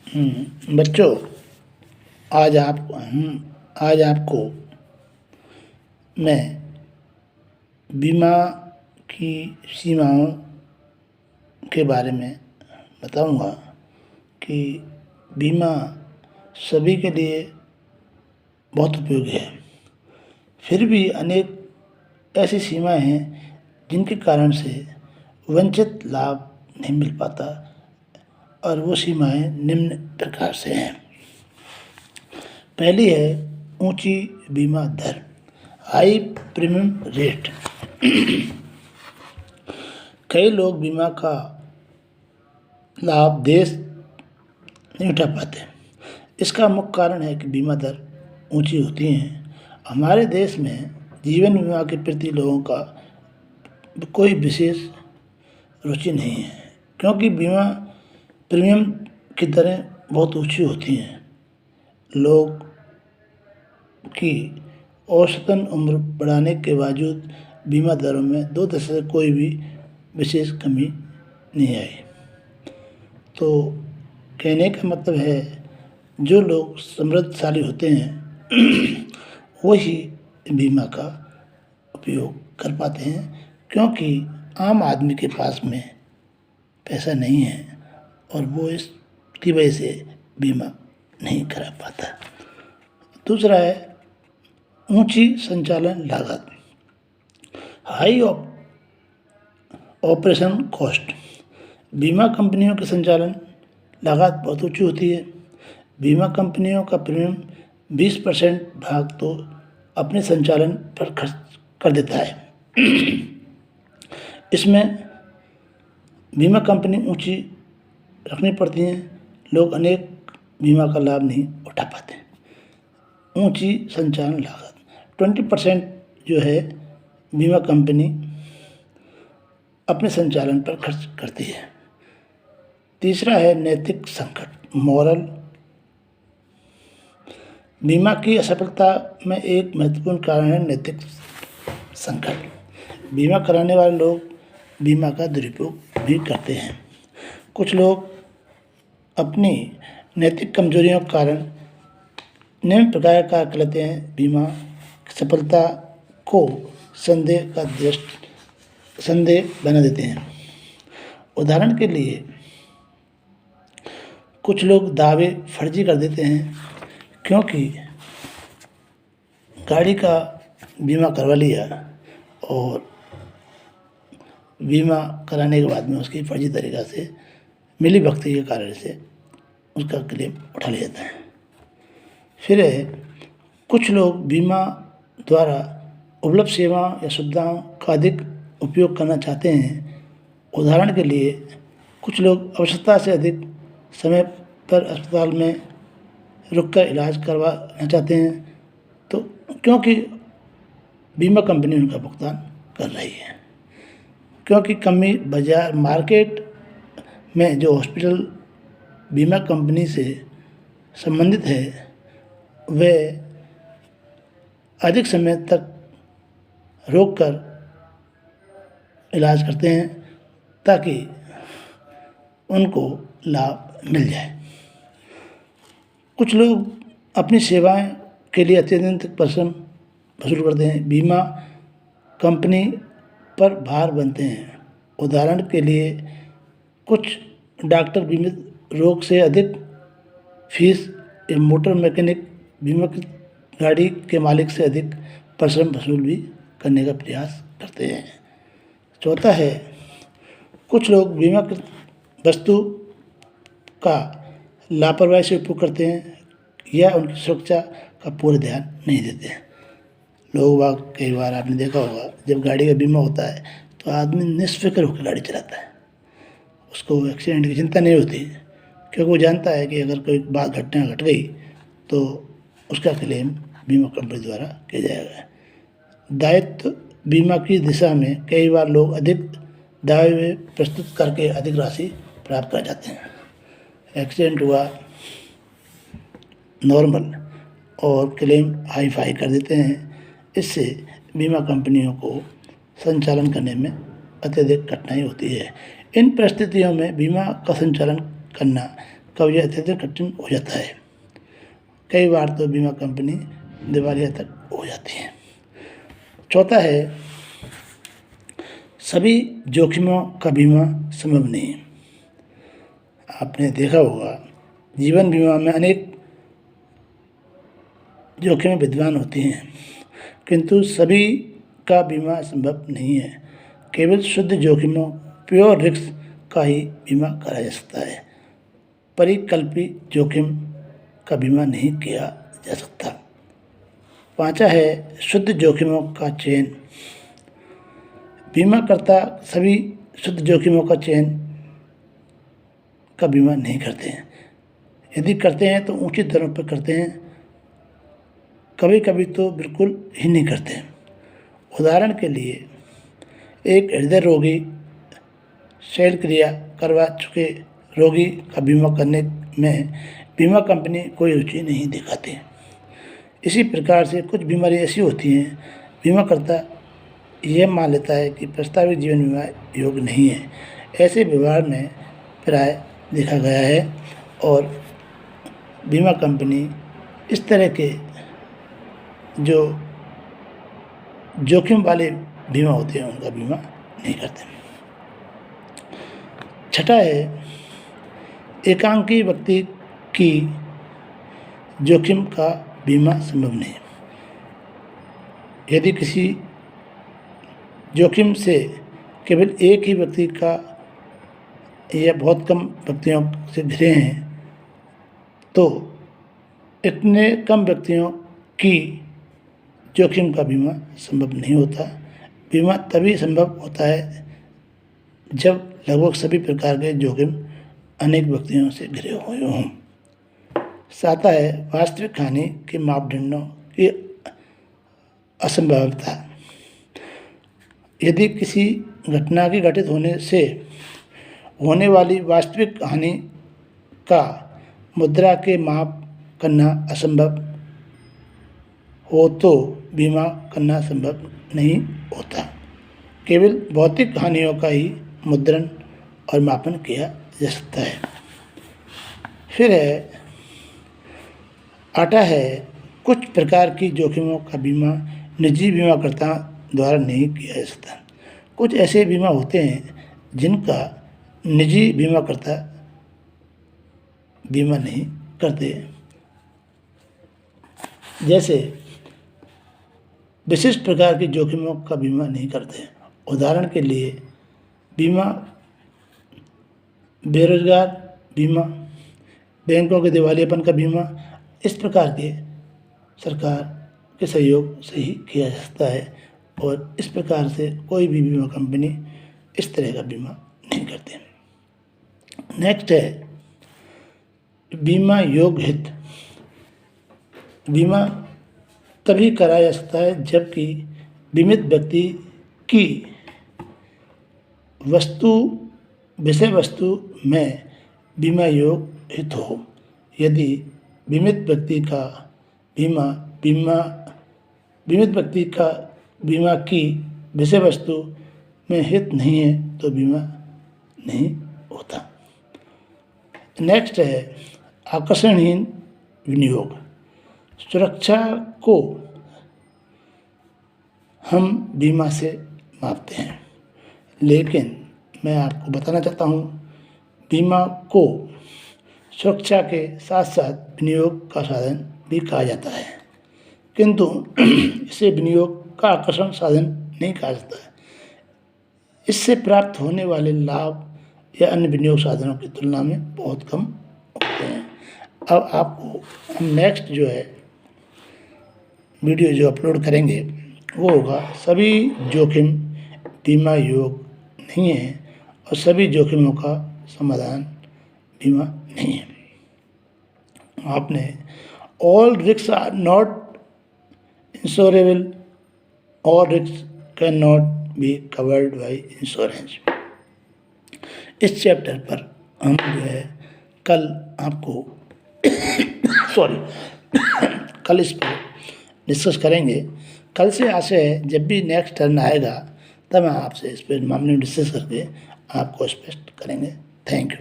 बच्चों, आज आपको मैं बीमा की सीमाओं के बारे में बताऊंगा कि बीमा सभी के लिए बहुत उपयोगी है। फिर भी अनेक ऐसी सीमाएं हैं जिनके कारण से वंचित लाभ नहीं मिल पाता, और वो सीमाएं निम्न प्रकार से हैं। पहली है ऊंची बीमा दर, हाई प्रीमियम रेट। कई लोग बीमा का लाभ देश नहीं उठा पाते। इसका मुख्य कारण है कि बीमा दर ऊंची होती हैं। हमारे देश में जीवन बीमा के प्रति लोगों का कोई विशेष रुचि नहीं है, क्योंकि बीमा प्रीमियम की दरें बहुत ऊंची होती हैं। लोग की औसतन उम्र बढ़ाने के बावजूद बीमा दरों में 2 दशक से कोई भी विशेष कमी नहीं आई। तो कहने का मतलब है, जो लोग समृद्धशाली होते हैं वही बीमा का उपयोग कर पाते हैं, क्योंकि आम आदमी के पास में पैसा नहीं है और वो इसकी वजह से बीमा नहीं करा पाता। दूसरा है ऊंची संचालन लागत, हाई ऑपरेशन कॉस्ट। बीमा कंपनियों के संचालन लागत बहुत ऊंची होती है। बीमा कंपनियों का प्रीमियम 20% भाग तो अपने संचालन पर खर्च कर देता है। इसमें बीमा कंपनी ऊंची रखनी पड़ती हैं। लोग अनेक बीमा का लाभ नहीं उठा पाते। ऊंची संचालन लागत 20% जो है बीमा कंपनी अपने संचालन पर खर्च करती है। तीसरा है नैतिक संकट, मॉरल। बीमा की असफलता में एक महत्वपूर्ण कारण है नैतिक संकट। बीमा कराने वाले लोग बीमा का दुरुपयोग भी करते हैं। कुछ लोग अपनी नैतिक कमजोरियों के कारण निम्न प्रकार का करते हैं। बीमा की सफलता को संदेह बना देते हैं। उदाहरण के लिए कुछ लोग दावे फर्जी कर देते हैं, क्योंकि गाड़ी का बीमा करवा लिया और बीमा कराने के बाद में उसकी फर्जी तरीक़ा से मिली भगती के कारण से उसका क्लेम उठा लिया जाता है। फिर है कुछ लोग बीमा द्वारा उपलब्ध सेवा या सुविधाओं का अधिक उपयोग करना चाहते हैं। उदाहरण के लिए कुछ लोग आवश्यकता से अधिक समय पर अस्पताल में रुककर इलाज करवाना चाहते हैं, तो क्योंकि बीमा कंपनी उनका भुगतान कर रही है। क्योंकि कमी बाजार मार्केट में जो हॉस्पिटल बीमा कंपनी से संबंधित है, वे अधिक समय तक रोककर इलाज करते हैं ताकि उनको लाभ मिल जाए। कुछ लोग अपनी सेवाएं के लिए अत्यधिक परिश्रम वसूल करते हैं। बीमा कंपनी पर भार बनते हैं। उदाहरण के लिए कुछ डॉक्टर बीमित रोग से अधिक फीस या मोटर मैकेनिक बीमा की गाड़ी के मालिक से अधिक परिश्रम वसूल भी करने का प्रयास करते हैं। चौथा है कुछ लोग बीमा की वस्तु का लापरवाही से उपयोग करते हैं या उनकी सुरक्षा का पूरा ध्यान नहीं देते हैं। लोग कई बार आपने देखा होगा, जब गाड़ी का बीमा होता है तो आदमी निष्फिक्र होकर गाड़ी चलाता है। उसको एक्सीडेंट की चिंता नहीं होती, क्योंकि वो जानता है कि अगर कोई घटना घट गई तो उसका क्लेम बीमा कंपनी द्वारा किया जाएगा। दायित्व बीमा की दिशा में कई बार लोग अधिक दावे प्रस्तुत करके अधिक राशि प्राप्त कर जाते हैं। एक्सीडेंट हुआ नॉर्मल और क्लेम हाई फाई कर देते हैं। इससे बीमा कंपनियों को संचालन करने में अत्यधिक कठिनाई होती है। इन परिस्थितियों में बीमा का संचालन करना कब यह अत्यधिक कठिन हो जाता है। कई बार तो बीमा कंपनी दिवालिया तक हो जाती है। चौथा है, सभी जोखिमों का बीमा संभव नहीं। आपने देखा होगा जीवन बीमा में अनेक जोखिमें विद्यमान होती हैं, किंतु सभी का बीमा संभव नहीं है। केवल शुद्ध जोखिमों, प्योर रिस्क का ही बीमा करा जा सकता है। परिकल्पित जोखिम का बीमा नहीं किया जा सकता। पांचवा है, शुद्ध जोखिमों का चयन। बीमाकर्ता सभी शुद्ध जोखिमों का चयन का बीमा नहीं करते हैं। यदि करते हैं तो उचित दरों पर करते हैं, कभी कभी तो बिल्कुल ही नहीं करते। उदाहरण के लिए, एक हृदय रोगी शल्यक्रिया करवा चुके रोगी का बीमा करने में बीमा कंपनी कोई रुचि नहीं दिखाती। इसी प्रकार से कुछ बीमारी ऐसी होती हैं, बीमाकर्ता यह मान लेता है कि प्रस्तावित जीवन बीमा योग्य नहीं है। ऐसे व्यवहार में प्राय देखा गया है और बीमा कंपनी इस तरह के जो जोखिम वाले बीमा होते हैं उनका बीमा नहीं करते। छठा है, एकांकी व्यक्ति की जोखिम का बीमा संभव नहीं। यदि किसी जोखिम से केवल एक ही व्यक्ति का या बहुत कम व्यक्तियों से घिरे हैं तो इतने कम व्यक्तियों की जोखिम का बीमा संभव नहीं होता। बीमा तभी संभव होता है जब लगभग सभी प्रकार के जोखिम अनेक व्यक्तियों से घिरे हुए हों। सातवां है, वास्तविक हानि के मापदंडों की असंभाव्यता। यदि किसी घटना के घटित होने से होने वाली वास्तविक हानि का मुद्रा के माप करना असंभव हो तो बीमा करना संभव नहीं होता। केवल भौतिक हानियों का ही मुद्रण और मापन किया जा सकता है। फिर है, आठवां है, कुछ प्रकार की जोखिमों का बीमा निजी बीमाकर्ता द्वारा नहीं किया जा सकता। कुछ ऐसे बीमा होते हैं जिनका निजी बीमाकर्ता बीमा नहीं करते, जैसे विशिष्ट प्रकार के जोखिमों का बीमा नहीं करते। उदाहरण के लिए बीमा, बेरोजगार बीमा, बैंकों के दिवालियापन का बीमा, इस प्रकार के सरकार के सहयोग से ही किया जा सकता है और इस प्रकार से कोई भी बीमा कंपनी इस तरह का बीमा नहीं करते। नेक्स्ट है, बीमा योग्य हित। बीमा तभी कराया जा सकता है जबकि बीमित व्यक्ति की विषय वस्तु में बीमा योग्य हित हो। यदि बीमित व्यक्ति का बीमा की विषय वस्तु में हित नहीं है तो बीमा नहीं होता। नेक्स्ट है, आकर्षणहीन विनियोग। सुरक्षा को हम बीमा से मापते हैं, लेकिन मैं आपको बताना चाहता हूँ बीमा को सुरक्षा के साथ साथ विनियोग का साधन भी कहा जाता है, किंतु इसे विनियोग का आकर्षण साधन नहीं कहा जाता है। इससे प्राप्त होने वाले लाभ या अन्य विनियोग साधनों की तुलना में बहुत कम होते हैं। अब आपको हम नेक्स्ट जो है वीडियो जो अपलोड करेंगे वो होगा सभी जोखिम बीमा योग्य नहीं है और सभी जोखिमों का समाधान बीमा नहीं है। आपने all risk are not insurable, all risk can not be covered by insurance. इस चैप्टर पर हम जो है कल आपको कल इस पर डिस्कस करेंगे। कल से आशय है जब भी नेक्स्ट टर्न आएगा तब हम आपसे इस पर मामले में डिस्कस करके आपको स्पष्ट करेंगे। Thank you.